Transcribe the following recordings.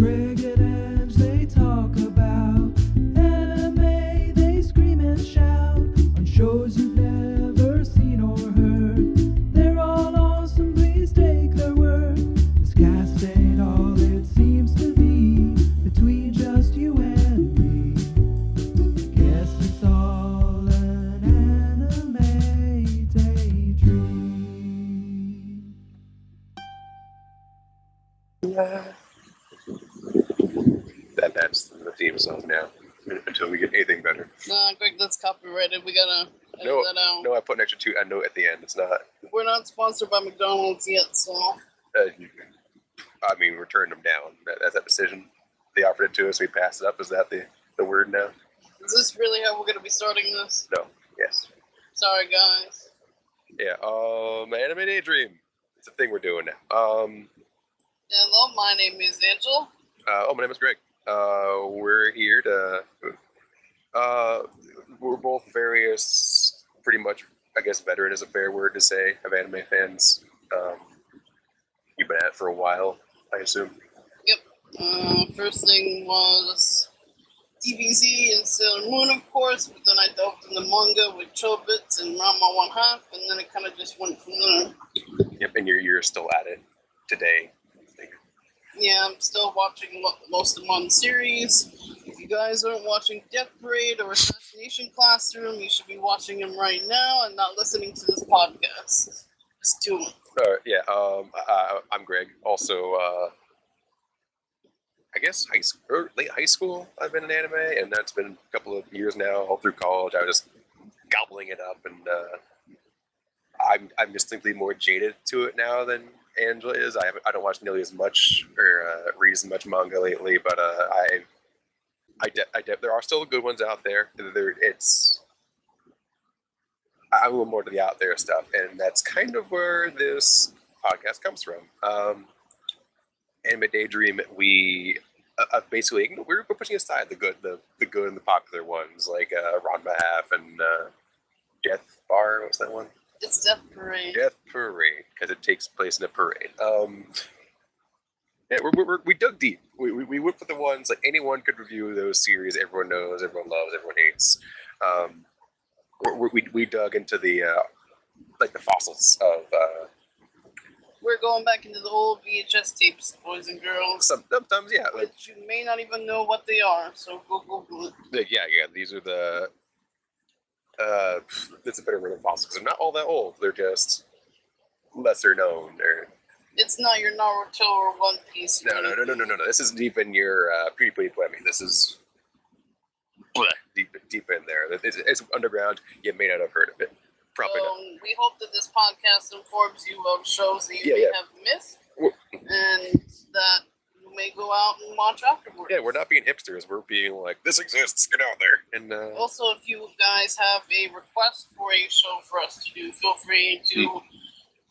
Greg and Ange, they talk about anime, they scream and shout on shows you've never seen or heard. They're all awesome, please take their word. This cast ain't all it seems to be, between just you and me. Guess it's all an anime daydream. That's the theme song now. Until we get anything better. Nah, Greg, that's copyrighted. We gotta edit that out. No, I put an extra a note at the end. It's not. We're not sponsored by McDonald's yet, so. I mean, we're turning them down. That's that decision. They offered it to us. We passed it up. Is that the word now? Is this really how we're gonna be starting this? No. Yes. Sorry, guys. Yeah. Anime Daydream. It's a thing we're doing now. Hello, my name is Angel. My name is Greg. We're here to. We're both various, pretty much. I guess veteran is a fair word to say, of anime fans. You've been at it for a while, I assume. Yep. First thing was DBZ and Sailor Moon, of course, but then I delved into manga with Chobits and Ranma 1/2, and then it kind of just went from there. Yep, and you're still at it today. Yeah, I'm still watching most of them on the series. If you guys aren't watching Death Parade or Assassination Classroom, you should be watching them right now and not listening to this podcast. Just do it. Yeah, I'm Greg. Also, I guess late high school, I've been in anime, and that's been a couple of years now. All through college, I was just gobbling it up, and I'm distinctly more jaded to it now than Angela is. I don't watch nearly as much or read as much manga lately, but there are still good ones out there. I'm a little more to the out there stuff, and that's kind of where this podcast comes from. Anime Daydream, basically we're pushing aside the good and the popular ones like Ranma Half and Death Bar. What's that one? It's Death Parade. Death Parade, because it takes place in a parade. Yeah, we dug deep. We went for the ones like anyone could review those series. Everyone knows, everyone loves, everyone hates. We dug into the like the fossils of. We're going back into the old VHS tapes, boys and girls. Sometimes, yeah. But you may not even know what they are, so go Google it. Yeah. These are the. It's a better word than fossils. They're not all that old. They're just lesser known. It's not your Naruto or One Piece. No. This isn't even your pre-played. I mean, this is deep in there. It's underground. You may not have heard of it. Probably not. We hope that this podcast informs you of shows that you may have missed, and that you may go out and watch afterwards. Yeah, we're not being hipsters. We're being like, this exists. Get out there. And also, if you guys have a request for a show for us to do, feel free to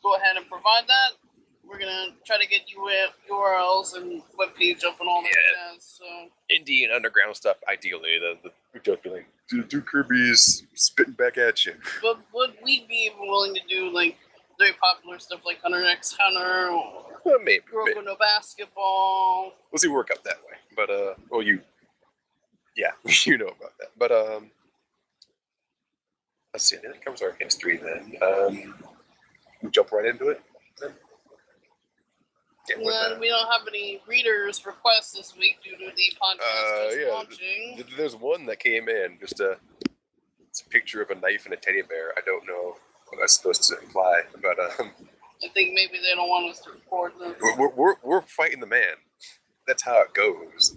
go ahead and provide that. We're gonna try to get URLs and webpage up and all that jazz. So indie and underground stuff, ideally. The joke be like, do Kirby's spitting back at you. But would we be even willing to do like very popular stuff like Hunter x Hunter or maybe Kuroko no Basketball? We'll see work out that way. But you know about that. But let's see. I think that covers our history then. We jump right into it. Then. And we don't have any readers' requests this week due to the podcast launching. There's one that came in. It's a picture of a knife and a teddy bear. I don't know what that's supposed to imply, but I think maybe they don't want us to record this. We're fighting the man. That's how it goes.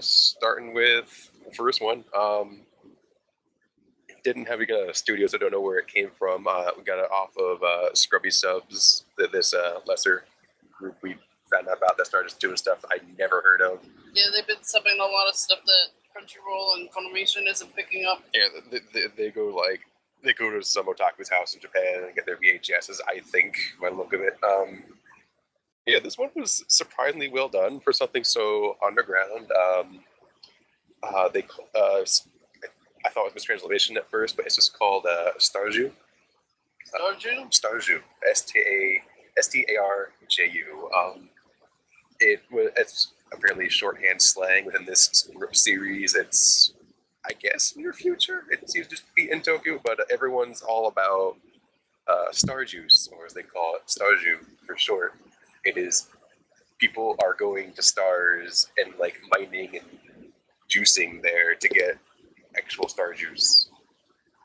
Starting with the first one. Didn't have a studio, so I don't know where it came from. We got it off of Scrubby Subs, this lesser group we found out about that started just doing stuff I never heard of. Yeah, they've been subbing a lot of stuff that Crunchyroll and Funimation isn't picking up. Yeah, they go to some otaku's house in Japan and get their VHSs, I think, by the look of it. This one was surprisingly well done for something so underground. I thought it was mistranslation at first, but it's just called StarJu. StarJu? StarJu. StarJu. It's apparently shorthand slang within this series. It's, I guess, near future. It seems to just be in Tokyo, but everyone's all about star juice, or as they call it, StarJu for short. It is people are going to stars and like mining and juicing there to get actual star juice.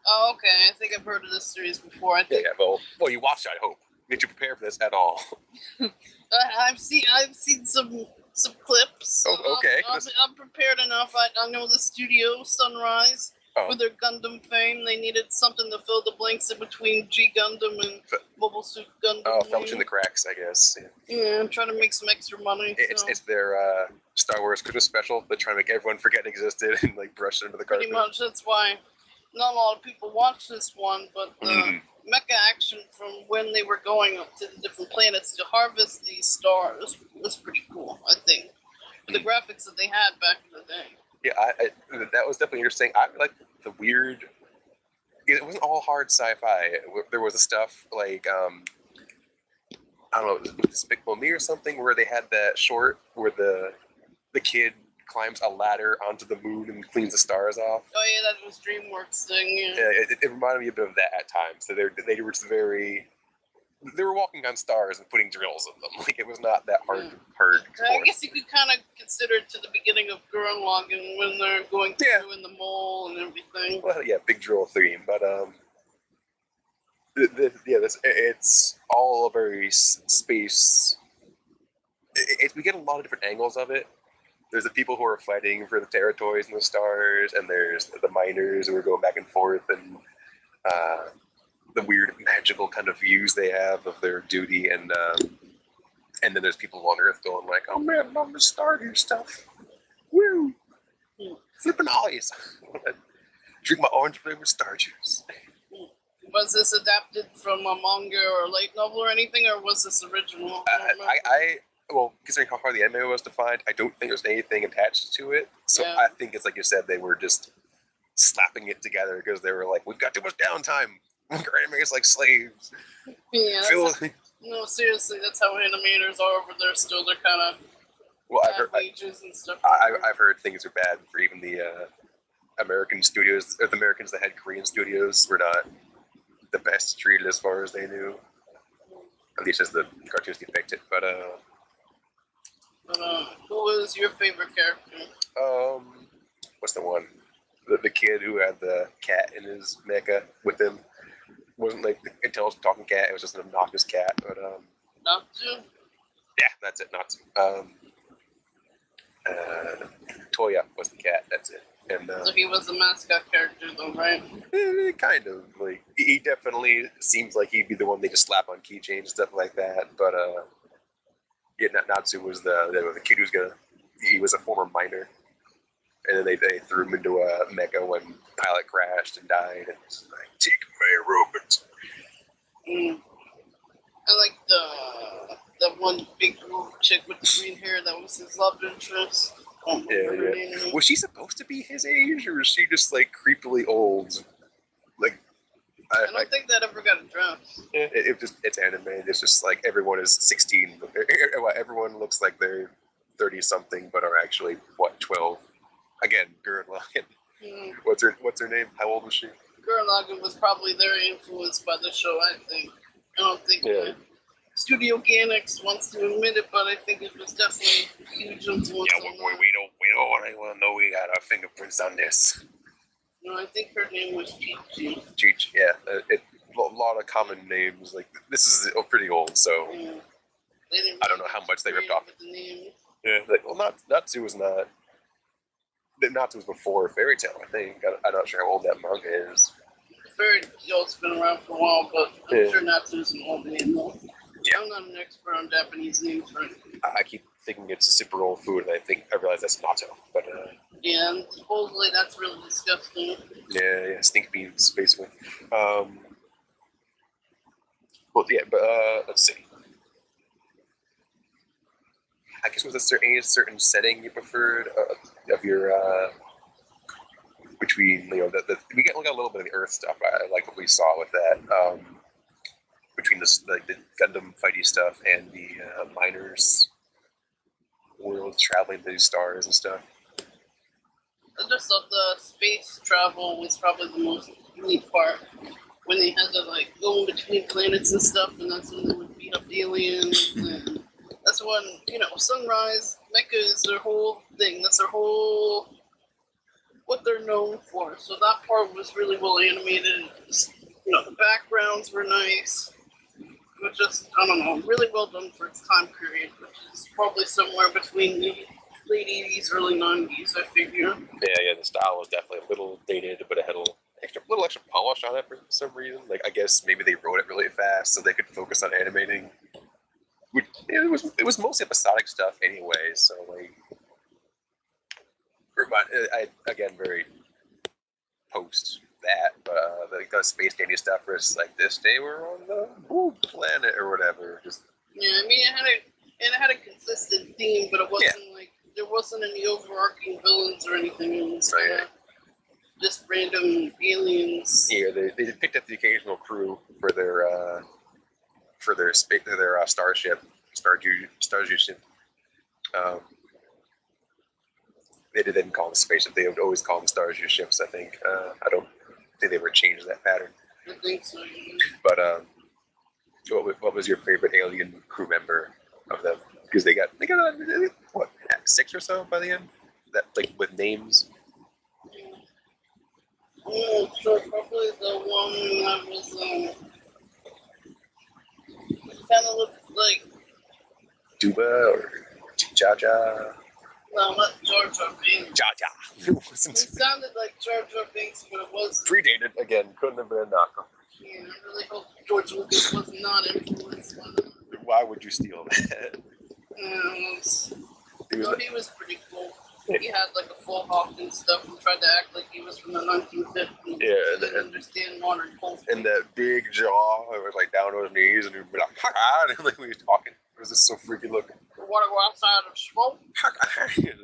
Oh, okay. I think I've heard of this series before. I Yeah, think well, you watched it, I hope. Did you prepare for this at all? I've seen some clips. Oh, okay. I'm prepared enough. I know the studio Sunrise Oh. with their Gundam fame. They needed something to fill the blanks in between G Gundam and Mobile Suit Gundam. Oh, fell between the cracks, I guess. Yeah, I'm trying to make some extra money. It's their Star Wars Christmas special. They're trying to make everyone forget it existed and like brush it under the carpet. Pretty much. That's why not a lot of people watch this one, but the mecha action from when they were going up to the different planets to harvest these stars was pretty cool, I think. The graphics that they had back in the day. Yeah, that was definitely interesting. I like the weird. It wasn't all hard sci-fi. There was the stuff like I don't know, it was Despicable Me or something, where they had that short where the kid climbs a ladder onto the moon and cleans the stars off. Oh yeah, that was DreamWorks thing. Yeah, it reminded me a bit of that at times. So they were just very. They were walking on stars and putting drills in them. Like it was not that hard. I guess you could kind of consider it to the beginning of Gurren Lagann when they're going through in the mole and everything. Well, yeah, big drill theme, but it's all very space. We get a lot of different angles of it. There's the people who are fighting for the territories and the stars, and there's the miners who are going back and forth, and the weird magical kind of views they have of their duty, and then there's people on Earth going like, "Oh man, I'm the Stardew stuff, woo, flipping ollies, drink my orange flavored star juice." Was this adapted from a manga or a light novel or anything, or was this original? Well, considering how hard the anime was to find, I don't think there's anything attached to it. So yeah. I think it's like you said, they were just slapping it together because they were like, "We've got too much downtime. Our animators like slaves." Yeah. No, seriously, that's how animators are over there. Still, they're kind of wages and stuff. I've heard things are bad for even the American studios. Or the Americans that had Korean studios were not the best treated as far as they knew. At least as the cartoons depicted. But who was your favorite character? What's the one? The kid who had the cat in his mecha with him. Wasn't like the intelligent talking cat. It was just an obnoxious cat. But Natsu? Yeah, that's it. Natsu. Toya was the cat. That's it. And so he was the mascot character, though, right? Kind of. Like he definitely seems like he'd be the one they just slap on keychains and stuff like that. But yeah, Natsu was the kid who's he was a former miner, and then they threw him into a mecha when pilot crashed and died, and it's like, "Take my robot." I like the one big chick with the green hair that was his love interest. Yeah. Was she supposed to be his age, or was she just like creepily old? Like, I don't think that ever got addressed. It's anime. It's just like everyone is 16. Everyone looks like they're 30 something, but are actually 12. Again, Gurren Lagann. What's her name? How old was she? Gurren Lagann was probably very influenced by the show. I think. I don't think. Studio Gainax wants to admit it, but I think it was definitely a huge influence. Yeah, we don't want anyone to know we got our fingerprints on this. No, I think her name was Chi-Chi. Chi-Chi, yeah. A lot of common names. Like this is pretty old, so I don't know how much they ripped off. Yeah, Natsu was not. Natsu was before Fairy Tail, I think. I'm not sure how old that manga is. Fairy Tail's been around for a while, but I'm sure Natsu's an old name though. Yeah. I'm not an expert on Japanese names, right? I keep thinking it's a super old food, and I realize that's natto. But yeah, and supposedly that's really disgusting. Yeah, stink beans, basically. Well, yeah, but let's see. I guess was there any certain setting you preferred of your between we got a little bit of the Earth stuff. I like what we saw with that. between the Gundam fighty stuff and the miners world traveling to these stars and stuff. I just thought the space travel was probably the most unique part. When they had to like go in between planets and stuff, and that's when they would beat up aliens. And that's when, you know, Sunrise Mecha is their whole thing. That's their whole what they're known for. So that part was really well animated. You know, the backgrounds were nice. It was just, I don't know, really well done for its time period, which is probably somewhere between the late 80s, early 90s, I figure. Yeah, the style was definitely a little dated, but it had a little extra polish on it for some reason. Like, I guess maybe they wrote it really fast so they could focus on animating. It was mostly episodic stuff anyway, so like, I again very post that, but the space dandy stuff was like this day we're on the planet or whatever. Just yeah, I mean it had a consistent theme, but it wasn't like there wasn't any overarching villains or anything. It was just random aliens. Yeah, they picked up the occasional crew for their starship, StarJu ship. They didn't call them spaceship. They would always call them StarJu ships. I think. I don't think they ever changed that pattern. I think so. Yeah. But what was your favorite alien crew member of them? Because they got what 6 or so by the end. That like with names. Yeah, sure. Probably the one that was kind of looked like Duba or Jaja. no, not Jar Jar Binks. Jaja. It sounded like Jar Jar Binks, but it wasn't. Predated again. Couldn't have been a knockoff. Yeah, I really hope George Lucas was not influenced by that. Why would you steal that? He was pretty cool. He had like a full hawk and stuff and tried to act like he was from the 1950s. Yeah, He didn't understand modern culture. And that big jaw, it was like down on his knees, and he'd be like, ha, and like when he was talking, it was just so freaky looking. Want to go outside and smoke?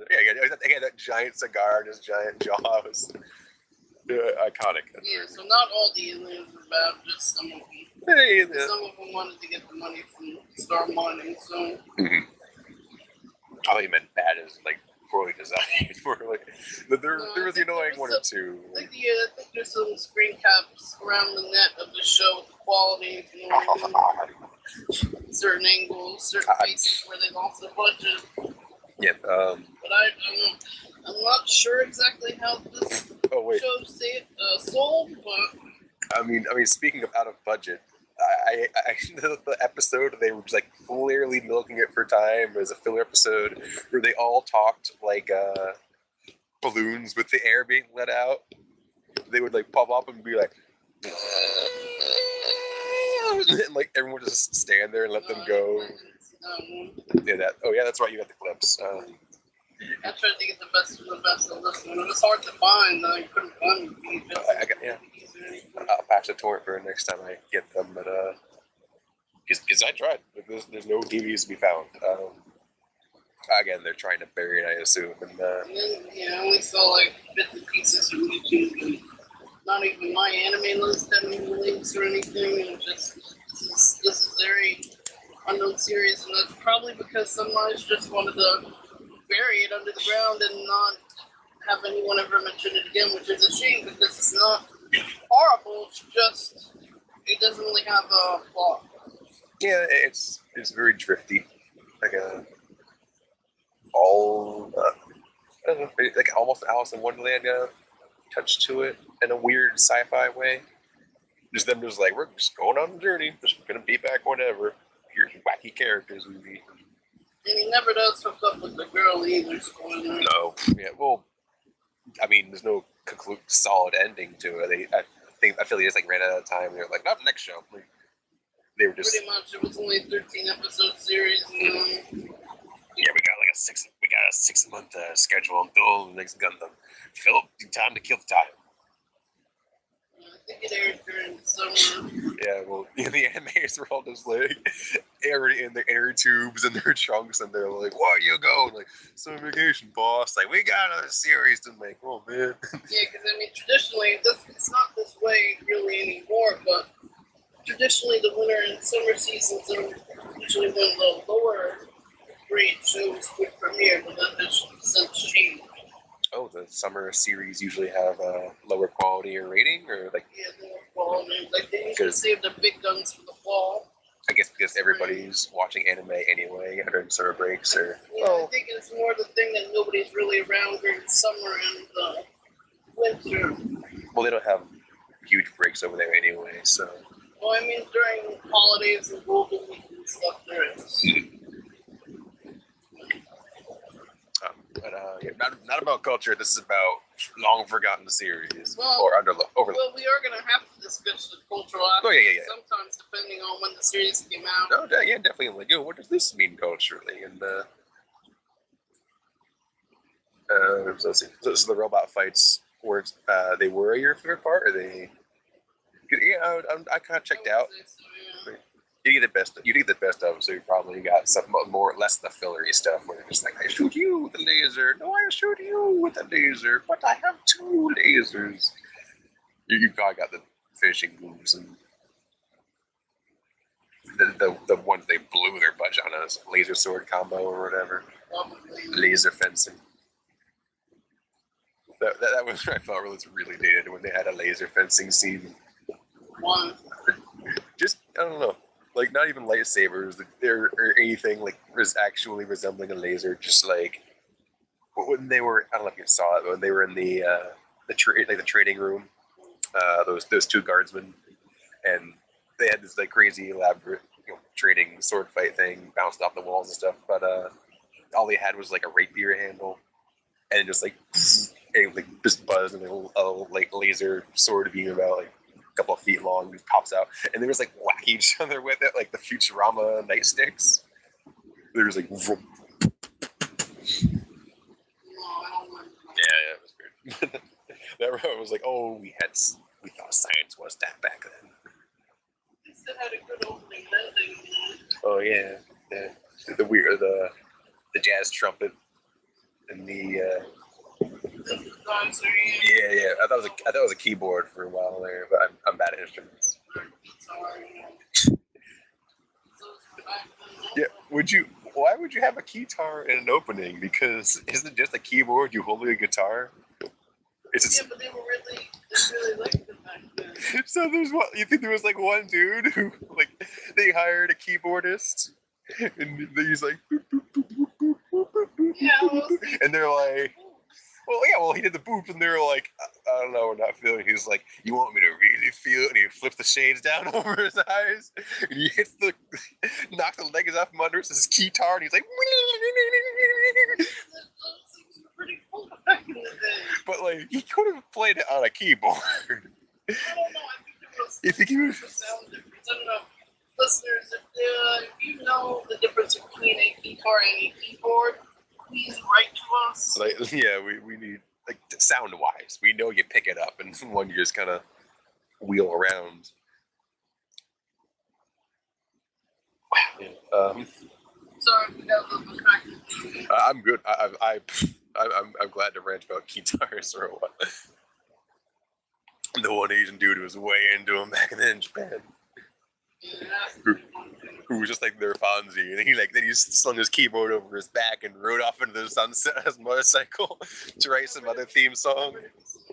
yeah, that giant cigar and his giant jaw was iconic. Yeah, so not all the aliens were bad, just some of them. Hey, Some of them wanted to get the money from Star Mining, so. Mm-hmm. I thought you meant bad as like poorly designed. there was the annoying one or two. I think there's some screen caps around the net of the show with the quality, you know what I mean? Certain angles, certain places where they lost the budget. Yeah. But I'm not sure exactly how this show sold, but I mean, speaking of out of budget, I the episode they were just like clearly milking it for time as a filler episode where they all talked like balloons with the air being let out. They would like pop up and be like, and like everyone would just stand there and let them go. That's right. You got the clips. I tried to get the best of the best of this one. It was hard to find. I couldn't find it. I'll patch the torrent for next time I get them, but because I tried. There's no DVDs to be found. Again, they're trying to bury it, I assume. And I only saw like bits and pieces from YouTube, and not even my anime list had any links or anything. And just this is very unknown series, and that's probably because Sunrise just wanted to bury it under the ground and not have anyone ever mention it again, which is a shame because it's not horrible. It's just it doesn't really have a plot. Yeah, it's very drifty, like all I don't know, like almost Alice in Wonderland touch to it in a weird sci-fi way. Just them, just like we're just going on a journey, just gonna be back whenever. Here's wacky characters we meet. And he never does hook up with the girl either. Spoiler. No, yeah, well, I mean, there's no solid ending to it. I feel they just like ran out of time. They're like, not the next show. Like, they were just pretty much. It was only a 13 episode series. Yeah, we got like a 6 month schedule until the next Gundam. Philip, time to kill the time. I think it aired during the summer. Yeah, well, the animators were all just like already in their air tubes and their trunks, and they're like, "Where you going?" Like, "Some vacation, boss." Like, we got another series to make. Oh man. Yeah, because I mean, traditionally, it's not this way really anymore. But traditionally the winter and summer seasons are usually when the lower grade shows would premiere, but that has since changed. Oh, the summer series usually have a lower quality or rating, or like Yeah, lower quality. Like they usually save their big guns for the fall. I guess because everybody's watching anime anyway during summer breaks, or Yeah, I think it's more the thing that nobody's really around during summer and winter. well, they don't have huge breaks over there anyway, so. Well, I mean during holidays and Golden Week and stuff, there is. But yeah, not about culture. This is about long forgotten series Well, or overlooked. Well, we are going to have to discuss the cultural aspect. Oh yeah. Sometimes, depending on when the series came out. No, yeah, definitely. Like, what does this mean culturally? And so the robot fights were they were your favorite part, or they? Yeah, I kind of checked out. So, yeah. You get the best. You get the best of them, so you probably got some more, less the fillery stuff where you're just like, I shoot you with the laser. No, I shoot you with the laser. But I have 2 lasers. You probably got the finishing moves and the ones they blew their budget on us, laser sword combo or whatever, laser fencing. That was I felt really dated when they had a laser fencing scene. One. Just I don't know. Like not even lightsabers or anything like was actually resembling a laser. Just like when they were, I don't know if you saw it, but when they were in the trading room, those 2 guardsmen, and they had this like crazy elaborate trading sword fight thing, bounced off the walls and stuff. But all they had was like a rapier handle, and just like just buzzed and a laser sword beam about like a couple of feet long, just pops out, and they just like whack each other with it, like the Futurama nightsticks. They was like, vroom. Yeah, it was weird. That was like, oh, we thought science was that back then. They still had a good opening then. Oh yeah. The jazz trumpet and the. Yeah. I thought it was a keyboard for a while there, but I'm bad at instruments. Yeah, why would you have a guitar in an opening? Because isn't it just a keyboard you holding a guitar? Yeah, but they really liked it back then. So you think there was like one dude who like they hired a keyboardist and he's like and they're like, well, he did the boops, and they were like, I don't know, we're not feeling. He's like, you want me to really feel it? And he flips the shades down over his eyes, and he knocks the legs off from under his guitar, and he's like, pretty cool back in the day. But like, he could have played it on a keyboard. I don't know. I think there was. You think he was? Sound difference. I don't know, listeners. If you know the difference between a guitar and a keyboard, please write to us. Like, yeah, we need like sound wise. We know you pick it up, and one you just kind of wheel around. Wow. Yeah. Sorry, we got a little distracted. I'm good. I'm glad to rant about guitars for a while. The one Asian dude was way into him back then in Japan. Who was just like their Fonzie, and he slung his keyboard over his back and rode off into the sunset on his motorcycle to write some other theme song.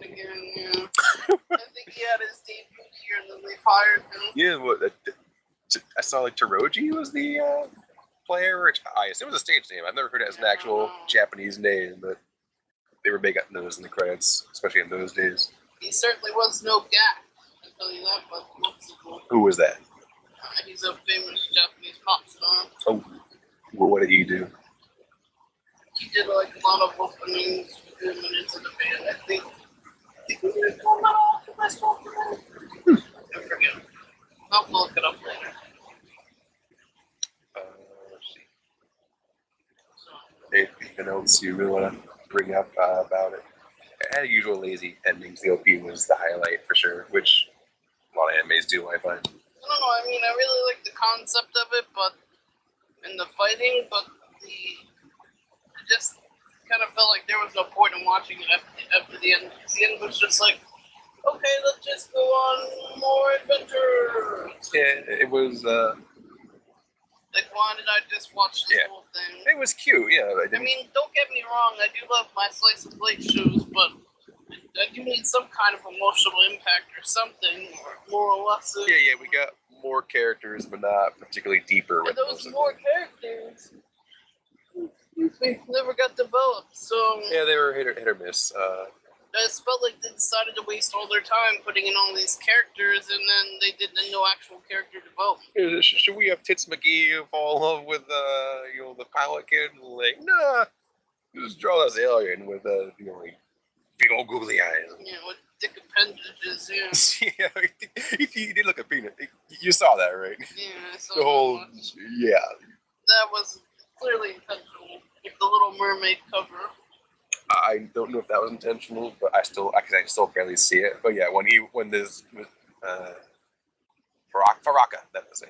Again, yeah. I think he had his debut here, and then they fired him. Yeah, I saw like Toroji was the player. Which I assume it was a stage name. I've never heard it as an actual Japanese name, but they were big at those in the credits, especially in those days. He certainly was no gap, I tell you that. But who was that? He's a famous Japanese pop star. Oh, well, what did he do? He did like a lot of openings with him and into the band. I think he did one of the best openings. I forget. I'll look it up later. Let's see. Anything else you really want to bring up about it? It had usual lazy endings. The OP was the highlight for sure, which a lot of animes do, I find. I don't know. I mean, I really like the concept of it, and the fighting, but it just kind of felt like there was no point in watching it after the end. The end was just like, Okay, let's just go on more adventures. Yeah, it was. Like, why did I just watch this whole thing? It was cute. Yeah, I mean, don't get me wrong. I do love my slice of life shows, but I do need some kind of emotional impact or something, or moral lesson. Yeah. We got more characters, but not particularly deeper. And those more characters, never got developed. So yeah, they were hit or miss. I just felt like they decided to waste all their time putting in all these characters, and then they did no actual character development. Should we have Tits McGee fall in love with the pilot kid? Like, nah, just draw this alien with like big old googly eyes. Yeah, with dick appendages. Yeah. Yeah, if you did look at peanut, you saw that, right? Yeah. So The whole that was clearly intentional. Like the Little Mermaid cover. I don't know if that was intentional, but I still barely see it. But yeah, when this Faraka, that was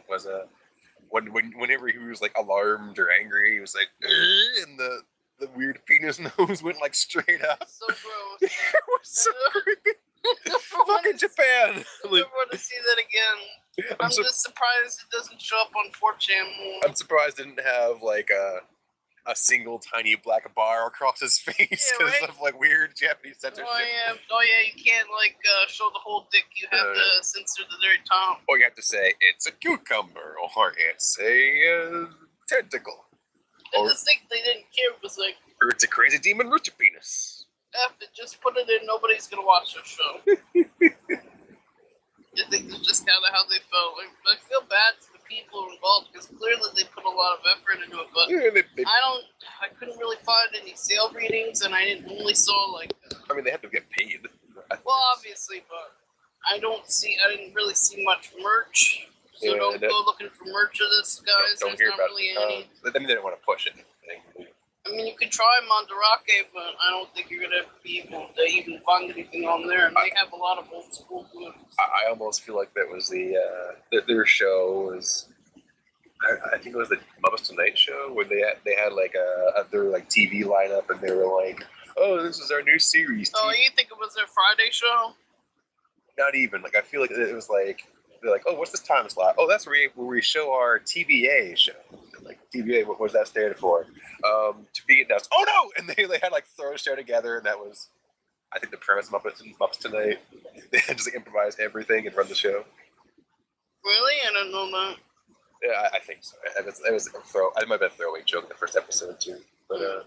whenever he was like alarmed or angry, he was like, and the weird penis nose went like straight up. So gross. It was so creepy. Fucking Japan. I never want to see that again. I'm just surprised it doesn't show up on 4chan more. I'm surprised it didn't have like a single tiny black bar across his face because of like weird Japanese censorship. Oh yeah, you can't like show the whole dick. You have to censor the very top. Or you have to say it's a cucumber or it's a tentacle. I just think they didn't care. It was like, or it's a crazy demon rooster penis. F it, just put it in. Nobody's gonna watch the show. I think that's just kind of how they felt. Like, I feel bad for the people involved because clearly they put a lot of effort into it. But I couldn't really find any sale readings, and I only saw like. I mean, they have to get paid. Well, obviously, but I didn't really see much merch. So don't go looking for merch of this, guys. Don't hear about really any. But then they didn't want to push it. I mean, you could try Mandarake, but I don't think you're gonna be able to even find anything on there. And they have a lot of old school movies. I almost feel like that was their show was. I think it was the Muppets Tonight show where they had like their like TV lineup, and they were like, "Oh, this is our new series." Oh, you think it was their Friday show? Not even. Like I feel like it was like they're like, "Oh, what's this time slot? Oh, that's where we show our TVA show." Like TVA, what was that stand for? To be announced. Oh no! And they had like throw a show together, and that was, I think, the premise of Muppets Tonight. They had to just improvise everything and run the show. Really? I don't know that. Yeah, I think so. It was a throw. I might have been a throwaway joke in the first episode too, but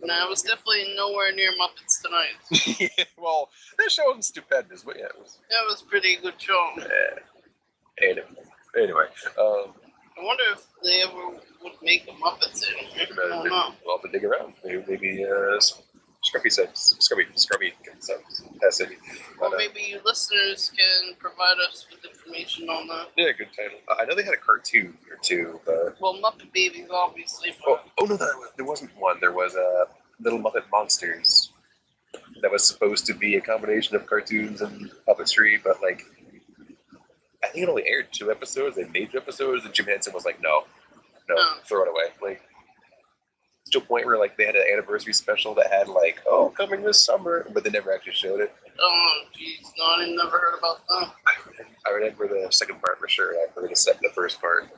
no, it was definitely nowhere near Muppets Tonight. Yeah, well, that show was stupendous, but yeah, it was. That was a pretty good show. Yeah. Anyway, I wonder if they ever would make a Muppets anime. I don't know. Well, to dig around, maybe Scruffy can subs. Or maybe you listeners can provide us with information on that. Yeah, good title. I know they had a cartoon or two, but well, Muppet Babies, obviously. But... Oh no, there wasn't one. There was Little Muppet Monsters that was supposed to be a combination of cartoons and puppetry, but like. I think it only aired 2 episodes. They made 2 episodes, and Jim Henson was like, "No, throw it away." Like to a point where like they had an anniversary special that had like, "Oh, coming this summer," but they never actually showed it. Oh, jeez, no, I never heard about that. I remember the second part for sure. I heard the first part.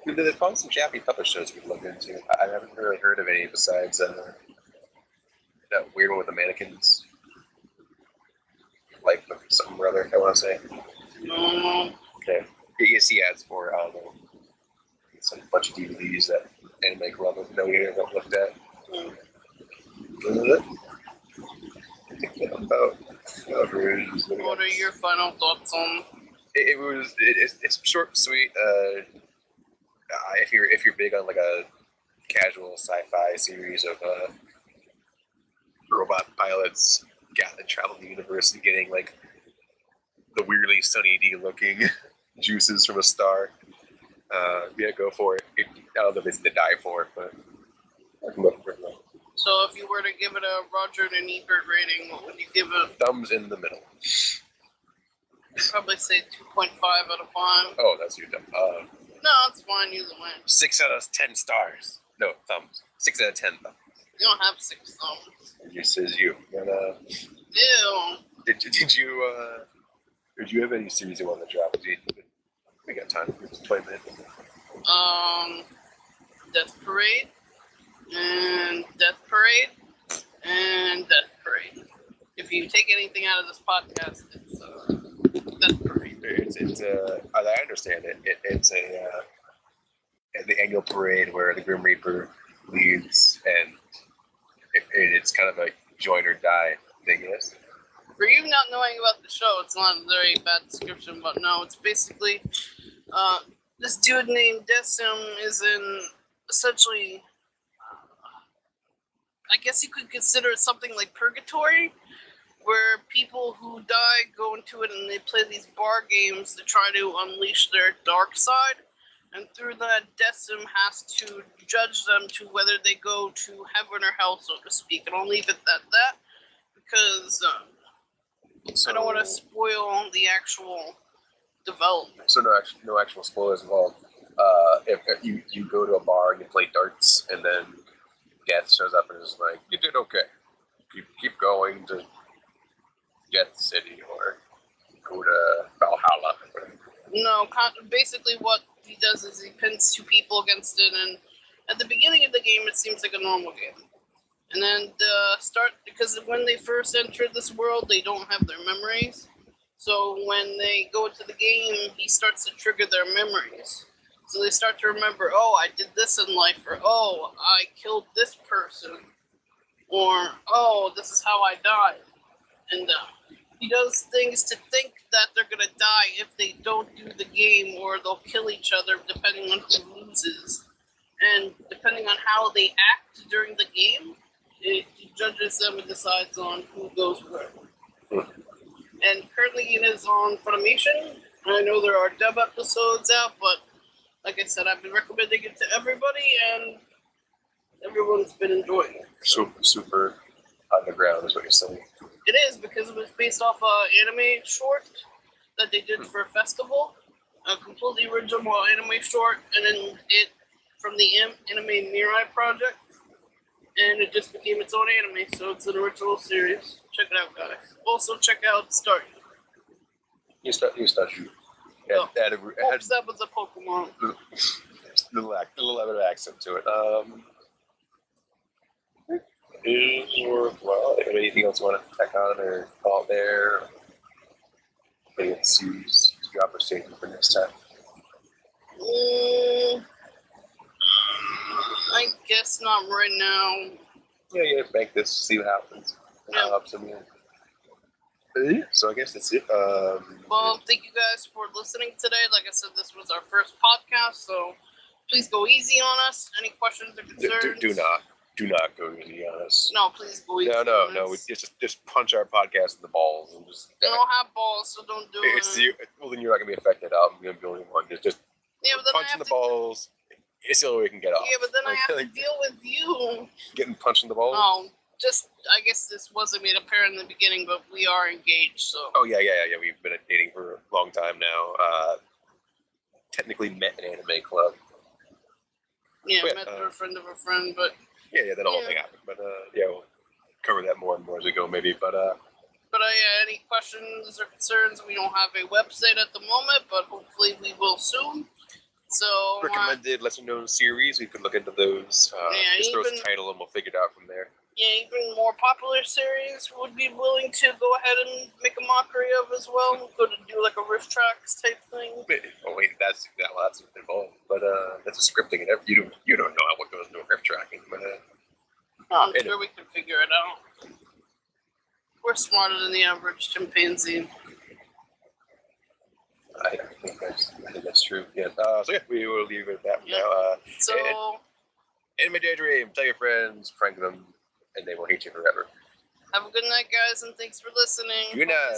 There's probably some Japanese puppet shows we could look into. I haven't really heard of any besides that weird one with the mannequins. Life of something or other, I want to say. No. Okay. You see ads for, I don't know, some bunch of DVDs that Anime Club no one here have looked at. What are your final thoughts on? It's short and sweet. If you're big on like a casual sci-fi series of robot pilots that travel the universe and getting like the weirdly Sunny D looking juices from a star, yeah, go for it. I don't know if it's to die for it, but I'm looking for it. So if you were to give it a Roger and Ebert rating, what would you give it? Thumbs in the middle. I'd probably say 2.5 out of 5. Oh, that's your thumb. No, it's fine. Use the win. 6 out of 10 stars. No, thumbs. 6 out of 10 thumbs. You don't have 6 thumbs. It just says you. And, Ew. did you have any series you wanted to drop? We got time. It's 20 minutes. Death Parade, and Death Parade, and Death Parade. If you take anything out of this podcast, it's Death Parade. It's as I understand it, it's the annual parade where the Grim Reaper leads, and it's kind of a join or die thing, yes? For you not knowing about the show, it's not a very bad description, but no, it's basically this dude named Decim is in essentially, I guess you could consider it something like purgatory, where people who die go into it and they play these bar games to try to unleash their dark side. And through that, Decim has to judge them to whether they go to heaven or hell, so to speak. And I'll leave it at that, because I don't want to spoil the actual development. So no actual spoilers involved. If you go to a bar and you play darts, and then Death shows up and is like, you did okay. Keep going to Death City or go to Valhalla. No, basically what he does is he pins 2 people against it, and at the beginning of the game it seems like a normal game. And then because when they first enter this world, they don't have their memories. So when they go into the game, he starts to trigger their memories. So they start to remember, oh, I did this in life, or oh, I killed this person, or oh, this is how I died. And he does things to think that they're going to die if they don't do the game, or they'll kill each other depending on who loses. And depending on how they act during the game, he judges them and decides on who goes where. And currently it is on Funimation. I know there are dub episodes out, but like I said, I've been recommending it to everybody, and everyone's been enjoying it. Super underground is what you're saying. It is, because it was based off an anime short that they did for a festival. A completely original anime short, and then it from the Anime Mirai project. And it just became its own anime, so it's an original series. Check it out, guys. Also, check out StarJu. StarJu. Hopes that was a Pokemon. A little bit of accent to it. Anything else you want to check on or call there? Any series to drop or statement for next time? I guess not right now. Yeah, bank this, see what happens. Yeah. So I guess that's it. Well, thank you guys for listening today. Like I said, this was our first podcast, so please go easy on us. Any questions or concerns? Do not go easy on us. No, please go easy. No. We just punch our podcast in the balls and just. We don't have balls, so don't do it. Well, then you're not gonna be affected. I'm gonna be the only one. Just punch in the balls. It's the only way we can get off. Yeah, but then I have to deal with you. Getting punched in the balls? Oh, I guess this wasn't made apparent in the beginning, but we are engaged, so. Oh, yeah. We've been dating for a long time now. Technically met an anime club. Yeah, met through a friend of a friend, but. Yeah, that whole thing happened. But, we'll cover that more and more as we go, maybe. But any questions or concerns? We don't have a website at the moment, but hopefully we will soon. So recommended lesser known series, we could look into those. Just throw us a title and we'll figure it out from there. Yeah, even more popular series would be willing to go ahead and make a mockery of as well. Go to do like a riff tracks type thing. Oh wait, that's involved. But that's a scripting and you don't know what goes into a riff tracking. But I'm sure we can figure it out. We're smarter than the average chimpanzee. I think that's true. Yeah. We will leave it at that for now. Anime Daydream. Tell your friends, prank them, and they will hate you forever. Have a good night, guys, and thanks for listening. Good night.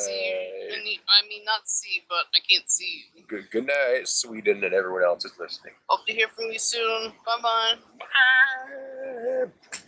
Not see, but I can't see you. Good night, Sweden, and everyone else is listening. Hope to hear from you soon. Bye-bye. Bye.